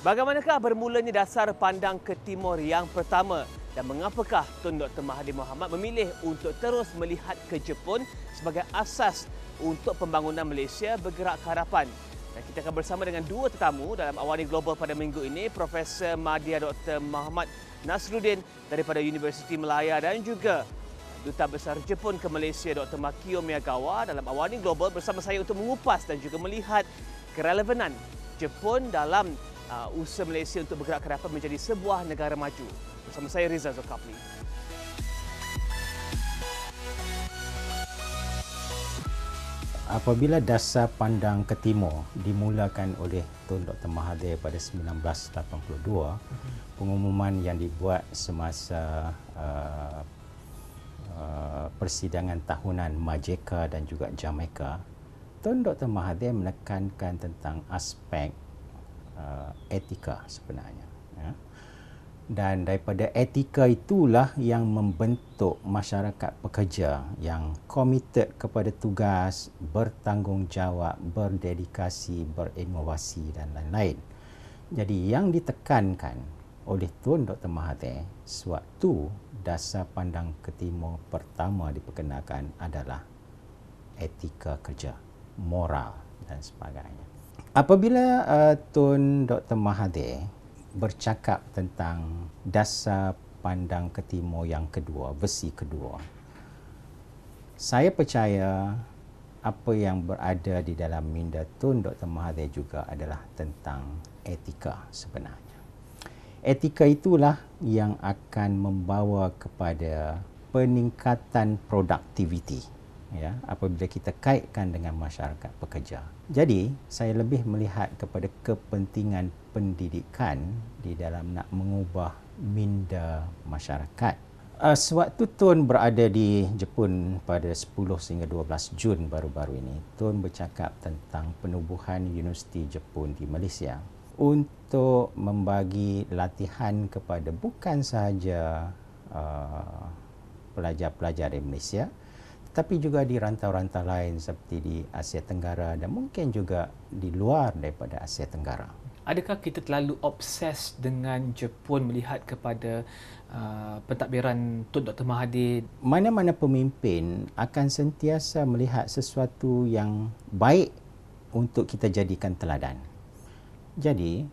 Bagaimanakah bermulanya dasar pandang ke timur yang pertama dan mengapakah Tun Dr. Mahathir Mohamad memilih untuk terus melihat ke Jepun sebagai asas untuk pembangunan Malaysia bergerak ke hadapan? Dan kita akan bersama dengan dua tetamu dalam AWANI Global pada minggu ini, Profesor Madya Dr. Muhammad Nasrudin daripada Universiti Malaya dan juga Duta Besar Jepun ke Malaysia Dr. Makio Miyagawa dalam AWANI Global bersama saya untuk mengupas dan juga melihat kerelevanan Jepun dalam usaha Malaysia untuk bergerak ke hadapan menjadi sebuah negara maju. Bersama saya Rizal Zulkapli. Apabila dasar pandang ke timur dimulakan oleh Tun Dr. Mahathir pada 1982, pengumuman yang dibuat semasa persidangan tahunan Madya dan juga Jamaica, Tun Dr. Mahathir menekankan tentang aspek etika sebenarnya. Ya. Dan daripada etika itulah yang membentuk masyarakat pekerja yang komited kepada tugas, bertanggungjawab, berdedikasi, berinovasi dan lain-lain. Jadi yang ditekankan oleh Tun Dr. Mahathir sewaktu dasar pandang ke timur pertama diperkenalkan adalah etika kerja, moral dan sebagainya. Apabila Tun Dr. Mahathir bercakap tentang dasar pandang ke timur yang kedua, versi kedua, saya percaya apa yang berada di dalam minda Tun Dr. Mahathir juga adalah tentang etika sebenarnya. Etika itulah yang akan membawa kepada peningkatan produktiviti, ya, apabila kita kaitkan dengan masyarakat pekerja. Jadi, saya lebih melihat kepada kepentingan pendidikan di dalam nak mengubah minda masyarakat. Sewaktu Tun berada di Jepun pada 10 sehingga 12 Jun baru-baru ini, Tun bercakap tentang penubuhan Universiti Jepun di Malaysia untuk membagi latihan kepada bukan sahaja pelajar-pelajar di Malaysia, tapi juga di rantau-rantau lain seperti di Asia Tenggara dan mungkin juga di luar daripada Asia Tenggara. Adakah kita terlalu obses dengan Jepun melihat kepada pentadbiran Tun Dr. Mahathir? Mana-mana pemimpin akan sentiasa melihat sesuatu yang baik untuk kita jadikan teladan. Jadi,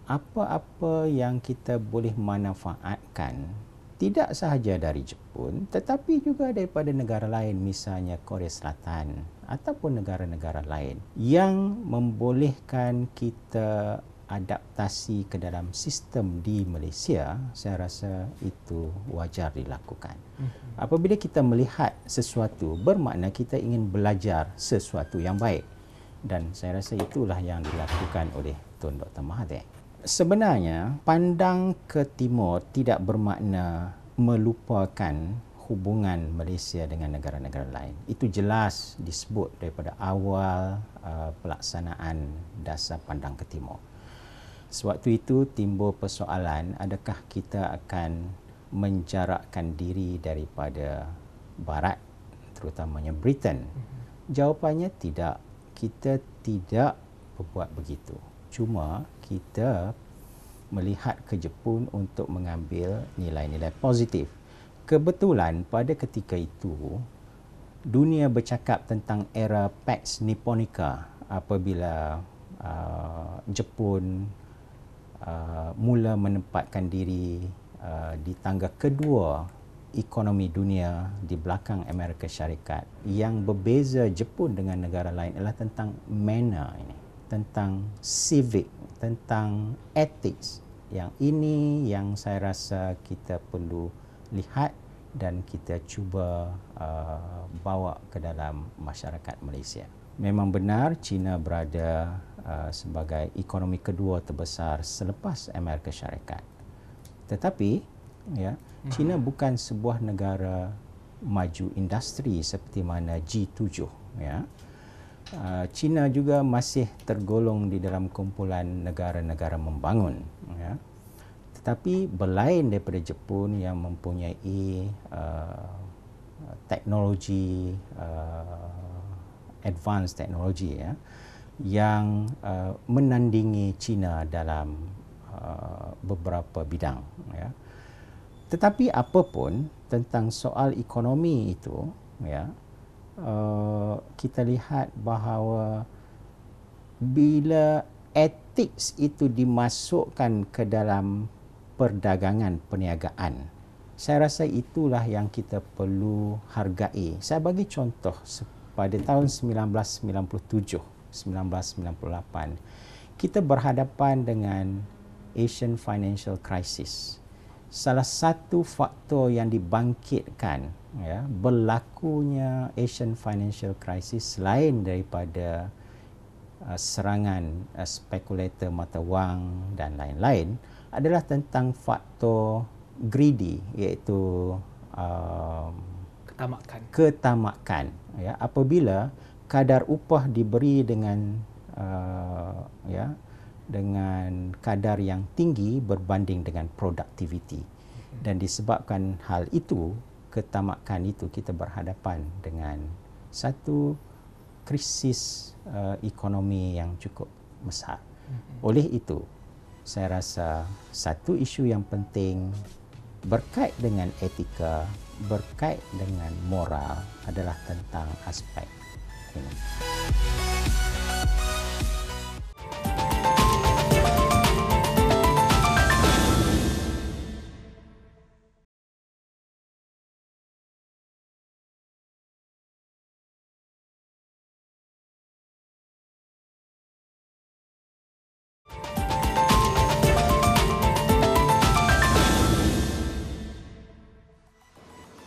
apa-apa yang kita boleh manfaatkan tidak sahaja dari Jepun tetapi juga daripada negara lain, misalnya Korea Selatan ataupun negara-negara lain yang membolehkan kita adaptasi ke dalam sistem di Malaysia, saya rasa itu wajar dilakukan. Apabila kita melihat sesuatu, bermakna kita ingin belajar sesuatu yang baik, dan saya rasa itulah yang dilakukan oleh Tun Dr. Mahathir. Sebenarnya, pandang ke timur tidak bermakna melupakan hubungan Malaysia dengan negara-negara lain. Itu jelas disebut daripada awal pelaksanaan dasar pandang ke timur. Sewaktu itu timbul persoalan, adakah kita akan menjarakkan diri daripada Barat, terutamanya Britain? Jawapannya tidak. Kita tidak berbuat begitu. Cuma kita melihat ke Jepun untuk mengambil nilai-nilai positif. Kebetulan pada ketika itu, dunia bercakap tentang era Pax Nipponica apabila Jepun mula menempatkan diri di tangga kedua ekonomi dunia di belakang Amerika Syarikat. Yang berbeza Jepun dengan negara lain adalah tentang manner ini, tentang civic, tentang ethics. Yang ini yang saya rasa kita perlu lihat dan kita cuba bawa ke dalam masyarakat Malaysia. Memang benar China berada sebagai ekonomi kedua terbesar selepas Amerika Syarikat. Tetapi ya, China bukan sebuah negara maju industri seperti mana G7, ya. China juga masih tergolong di dalam kumpulan negara-negara membangun, ya. Tetapi berlain daripada Jepun yang mempunyai teknologi, advanced teknologi, ya. yang menandingi China dalam beberapa bidang. Ya. Tetapi apapun tentang soal ekonomi itu, ya, kita lihat bahawa bila etik itu dimasukkan ke dalam perdagangan perniagaan, saya rasa itulah yang kita perlu hargai. Saya bagi contoh pada tahun 1997, 1998, kita berhadapan dengan Asian Financial Crisis. Salah satu faktor yang dibangkitkan, ya, berlakunya Asian Financial Crisis selain daripada serangan spekulator mata wang dan lain-lain adalah tentang faktor greedy, iaitu ketamakan, ya, apabila kadar upah diberi dengan ya, dengan kadar yang tinggi berbanding dengan produktiviti, dan disebabkan hal itu, ketamakan itu, kita berhadapan dengan satu krisis ekonomi yang cukup besar. Oleh itu, saya rasa satu isu yang penting berkait dengan etika, berkait dengan moral adalah tentang aspek ini.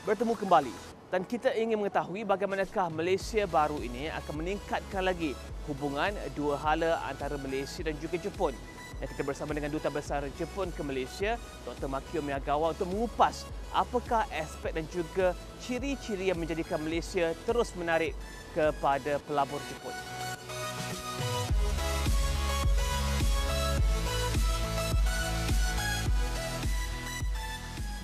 Bertemu kembali dan kita ingin mengetahui bagaimanakah Malaysia baru ini akan meningkatkan lagi hubungan dua hala antara Malaysia dan juga Jepun. Dan kita bersama dengan Duta Besar Jepun ke Malaysia, Dr. Makio Miyagawa, untuk mengupas apakah aspek dan juga ciri-ciri yang menjadikan Malaysia terus menarik kepada pelabur Jepun.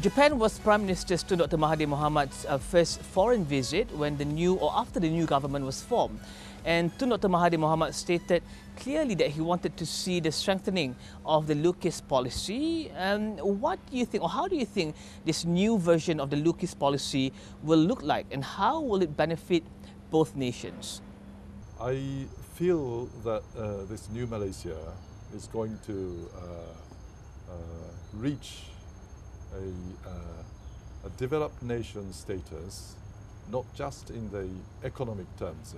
Japan was Prime Minister Tun Dr. Mahathir Mohamad's first foreign visit when after the new government was formed. And Tun Dr. Mahathir Mohamad stated clearly that he wanted to see the strengthening of the Lukis policy. What do you think, or how do you think this new version of the Lukis policy will look like, and how will it benefit both nations? I feel that this new Malaysia is going to reach a developed nation status, not just in the economic terms,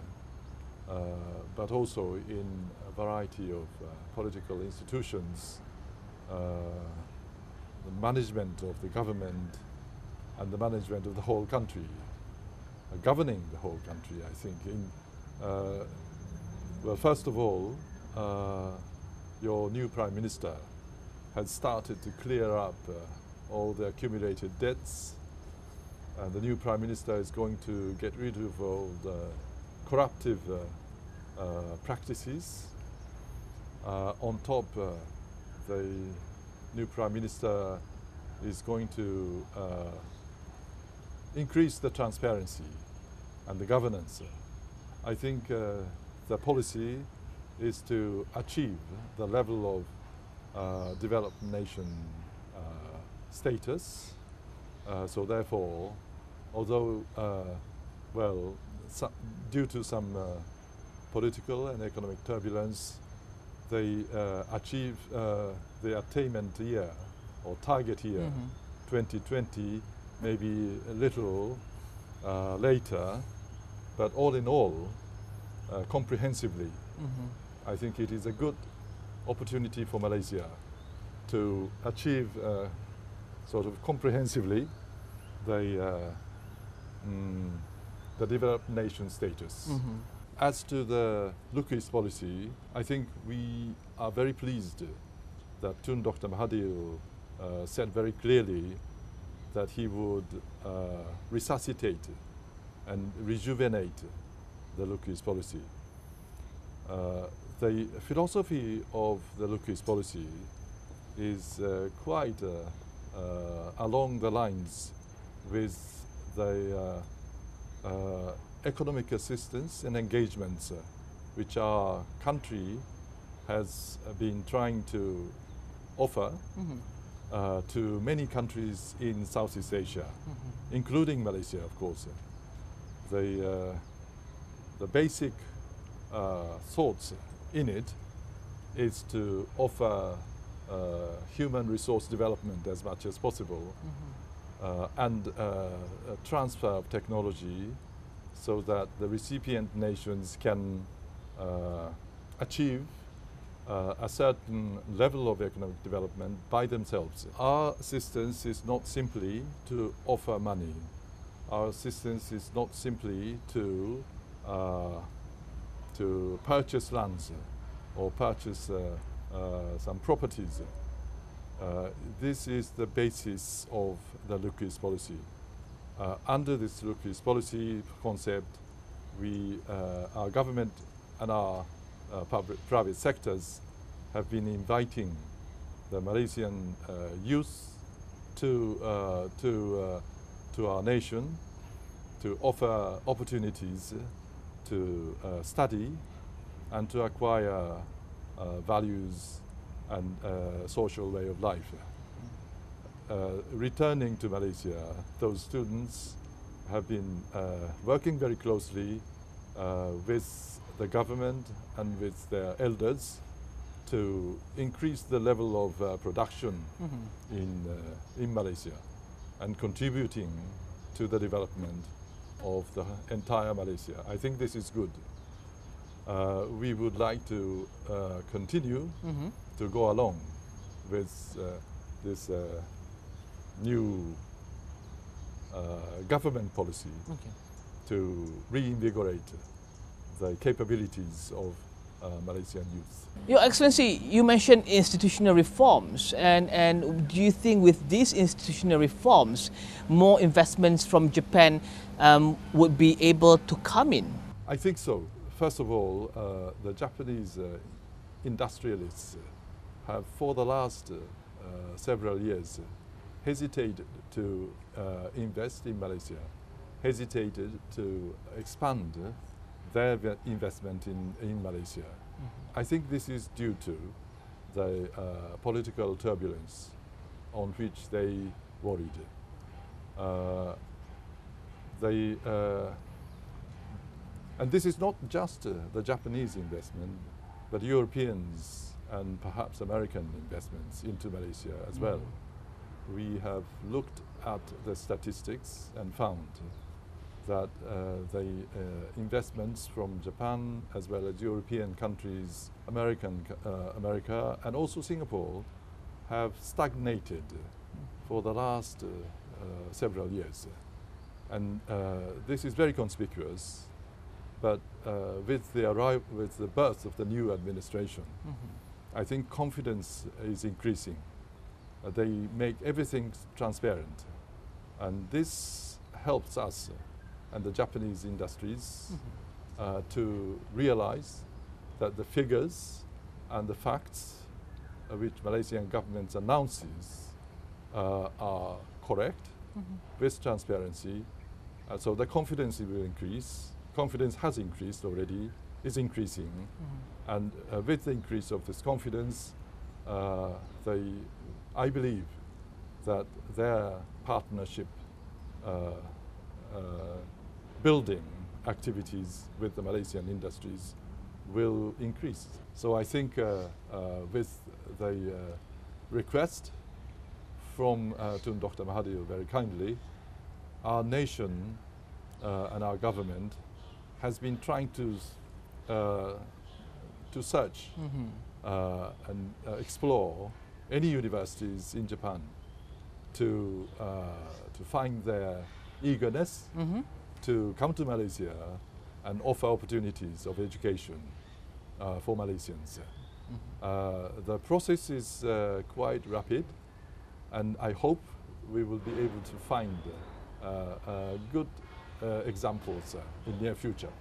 but also in a variety of political institutions, the management of the government and the management of the whole country, governing the whole country, I think. Well, first of all, your new Prime Minister has started to clear up all the accumulated debts, and the new Prime Minister is going to get rid of all the corruptive practices. On top, the new Prime Minister is going to increase the transparency and the governance. I think the policy is to achieve the level of developed nation status. So therefore, although, well, due to some political and economic turbulence, they achieve the attainment year or target year, 2020, maybe a little later, but all in all, comprehensively, I think it is a good opportunity for Malaysia to achieve sort of comprehensively the developed nation status. As to the Lukis policy, I think we are very pleased that Tun Dr. Mahathir said very clearly that he would resuscitate and rejuvenate the Lukis policy. The philosophy of the Lukis policy is quite along the lines with the economic assistance and engagements which our country has been trying to offer to many countries in Southeast Asia, including Malaysia, of course. The basic thoughts in it is to offer human resource development as much as possible, and a transfer of technology so that the recipient nations can achieve a certain level of economic development by themselves. Our assistance is not simply to offer money. Our assistance is not simply to purchase lands or purchase some properties. This is the basis of the look-east policy. Under this look-east policy concept, our government and our private sectors have been inviting the Malaysian youth to our nation to offer opportunities to study and to acquire values and social way of life. Returning to Malaysia, those students have been working very closely with the government and with their elders to increase the level of production in Malaysia and contributing to the development of the entire Malaysia. I think this is good. We would like to continue to go along with this new government policy to reinvigorate the capabilities of Malaysian youth. Your Excellency, you mentioned institutional reforms, and do you think with these institutional reforms, more investments from Japan would be able to come in? I think so. First of all, the Japanese industrialists have, for the last several years, hesitated to invest in Malaysia, hesitated to expand their investment in Malaysia. I think this is due to the political turbulence on which they worried. And this is not just the Japanese investment, but Europeans and perhaps American investments into Malaysia as well. We have looked at the statistics and found that the investments from Japan as well as European countries, America and also Singapore have stagnated for the last several years. And this is very conspicuous, but with the birth of the new administration, I think confidence is increasing. They make everything transparent, and this helps us and the Japanese industries to realize that the figures and the facts which Malaysian government announces are correct with transparency. So the confidence will increase. Confidence has increased already, is increasing. And with the increase of this confidence, I believe that their partnership building activities with the Malaysian industries will increase. So I think with the request from Tun Dr. Mahathir very kindly, our nation and our government has been trying to search and explore any universities in Japan to find their eagerness to come to Malaysia and offer opportunities of education for Malaysians. The process is quite rapid, and I hope we will be able to find good examples in the near future.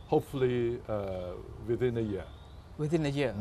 Hopefully within a year. Within a year?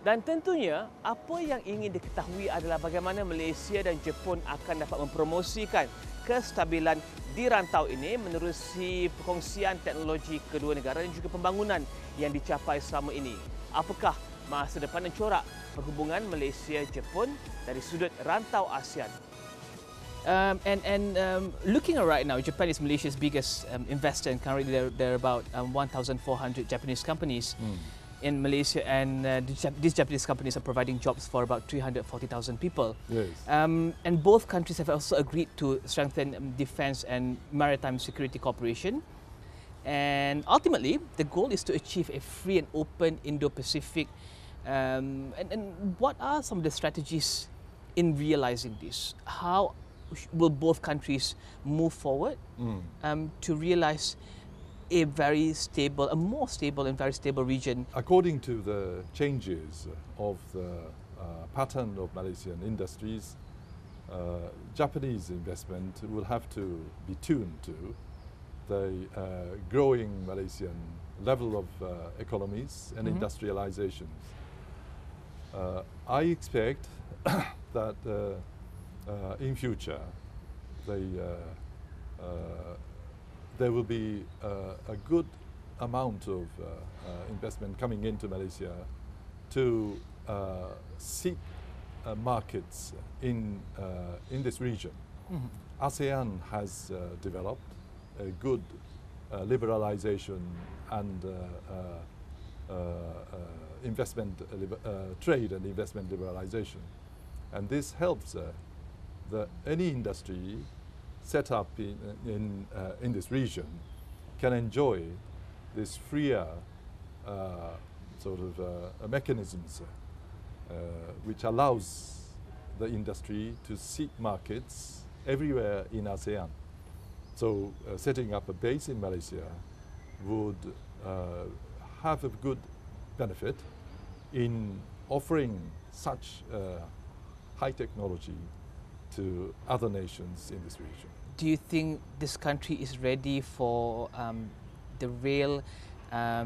Dan tentunya, apa yang ingin diketahui adalah bagaimana Malaysia dan Jepun akan dapat mempromosikan kestabilan di rantau ini menerusi perkongsian teknologi kedua negara dan juga pembangunan yang dicapai selama ini. Apakah masa depan dan corak perhubungan Malaysia-Jepun dari sudut rantau ASEAN? Looking at right now, Japan is Malaysia's biggest investor, and currently there are about 1,400 Japanese companies in Malaysia, and these Japanese companies are providing jobs for about 340,000 people. Yes. And both countries have also agreed to strengthen defense and maritime security cooperation. And ultimately, the goal is to achieve a free and open Indo-Pacific. And what are some of the strategies in realizing this? How will both countries move forward to realize a more stable and very stable region? According to the changes of the pattern of Malaysian industries, Japanese investment will have to be tuned to the growing Malaysian level of economies and industrializations. I expect that in future there will be a good amount of investment coming into Malaysia to seek markets in this region. ASEAN has developed a good liberalization and trade and investment liberalization, and this helps any industry set up in this region can enjoy this freer mechanisms which allows the industry to seek markets everywhere in ASEAN. So setting up a base in Malaysia would have a good benefit in offering such high technology to other nations in this region. Do you think this country is ready for the rail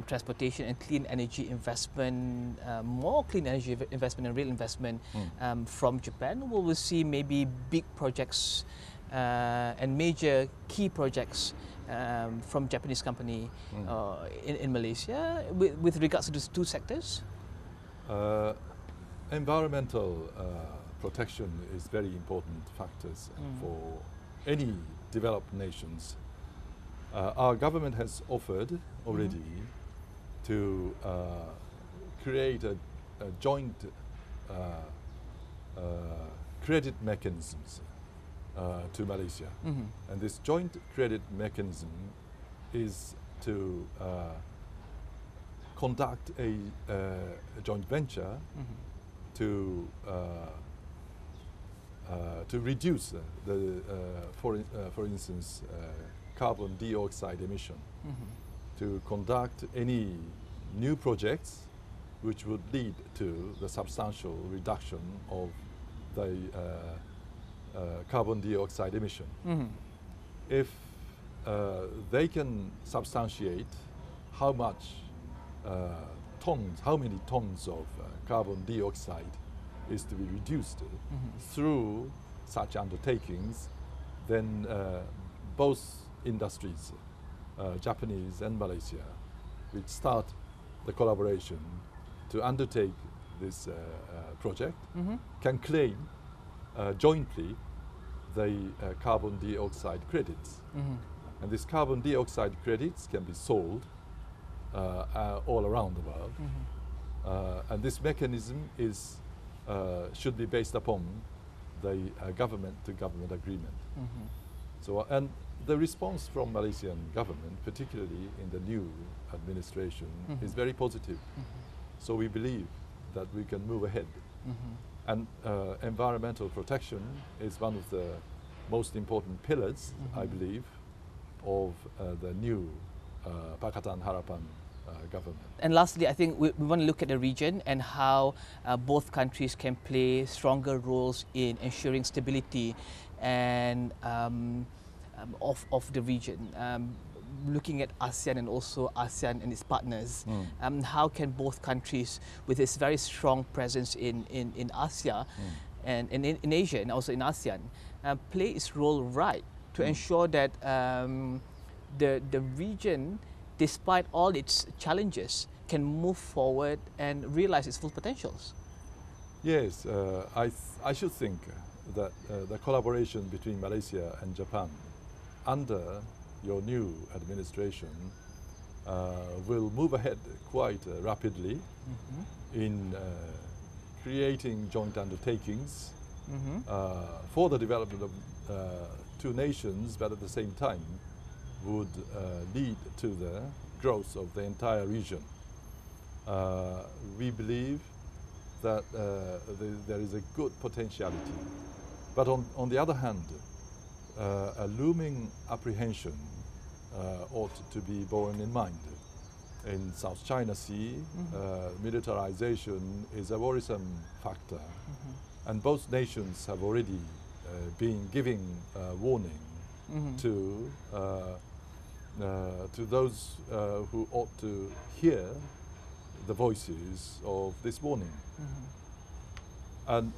transportation and clean energy investment, more clean energy investment and rail investment from Japan? Will we see maybe big projects and major key projects from Japanese company in Malaysia with regards to these two sectors? Environmental protection is very important factors for any developed nations. Our government has offered already to create a joint credit mechanisms to Malaysia. And this joint credit mechanism is to conduct a joint venture to reduce for instance, carbon dioxide emission, to conduct any new projects which would lead to the substantial reduction of the carbon dioxide emission. If they can substantiate how many tons of carbon dioxide is to be reduced through such undertakings, then both industries, Japanese and Malaysia, will start the collaboration to undertake this project, can claim jointly the carbon dioxide credits. And these carbon dioxide credits can be sold all around the world. And this mechanism should be based upon the government-to-government agreement. So, and the response from Malaysian government, particularly in the new administration, is very positive. So we believe that we can move ahead. And environmental protection is one of the most important pillars, I believe, of the new Pakatan Harapan government. And lastly, I think we want to look at the region and how both countries can play stronger roles in ensuring stability and of the region. looking at ASEAN and also ASEAN and its partners, how can both countries, with its very strong presence in Asia and in Asia and also in ASEAN, play its role right to ensure that the region, despite all its challenges, can move forward and realize its full potentials? Yes, I should think that the collaboration between Malaysia and Japan under your new administration will move ahead quite rapidly in creating joint undertakings for the development of two nations, but at the same time would lead to the growth of the entire region. We believe that there is a good potentiality. But on the other hand, a looming apprehension ought to be borne in mind. In South China Sea, militarization is a worrisome factor. And both nations have already been giving warning to those who ought to hear the voices of this warning. And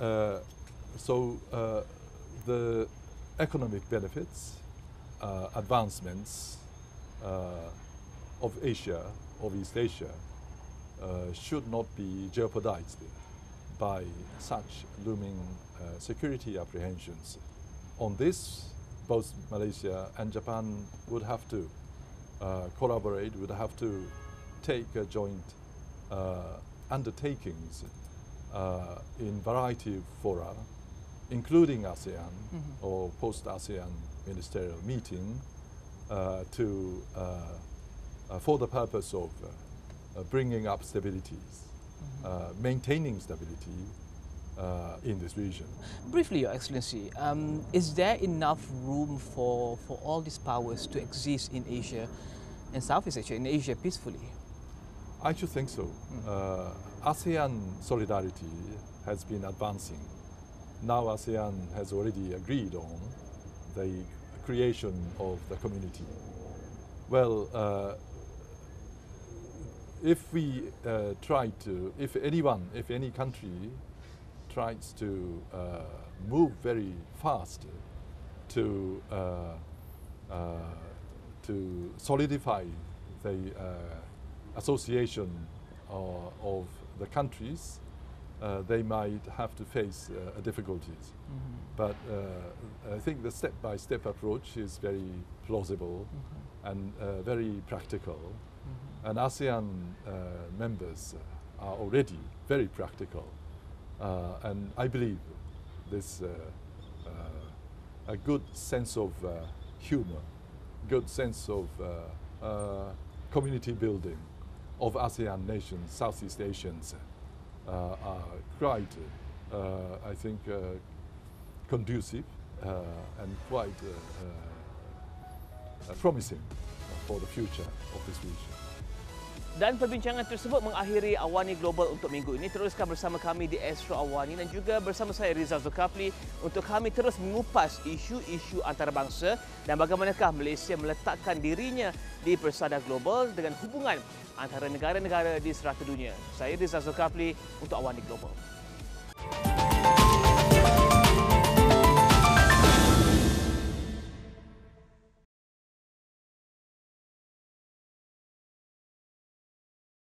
so the economic benefits, advancements of Asia, of East Asia, should not be jeopardized by such looming security apprehensions. On this, both Malaysia and Japan would have to collaborate, would have to take a joint undertakings in variety of fora, including ASEAN or post-ASEAN ministerial meeting, for the purpose of bringing up stabilities, maintaining stability in this region. Briefly, Your Excellency, is there enough room for all these powers to exist in Asia and Southeast Asia, in Asia peacefully? I should think so. ASEAN solidarity has been advancing. Now ASEAN has already agreed on the creation of the community. Well, if we if any country tries to move very fast to solidify the association of the countries, they might have to face difficulties. But I think the step-by-step approach is very plausible and very practical. And ASEAN members are already very practical. And I believe this a good sense of humor, good sense of community building of ASEAN nations, Southeast Asians, are quite, I think, conducive and quite promising for the future of this region. Dan perbincangan tersebut mengakhiri AWANI Global untuk minggu ini. Teruskan bersama kami di Astro AWANI dan juga bersama saya Rizal Zulkapli untuk kami terus mengupas isu-isu antarabangsa dan bagaimanakah Malaysia meletakkan dirinya di persada global dengan hubungan antara negara-negara di serata dunia. Saya Rizal Zulkapli untuk AWANI Global.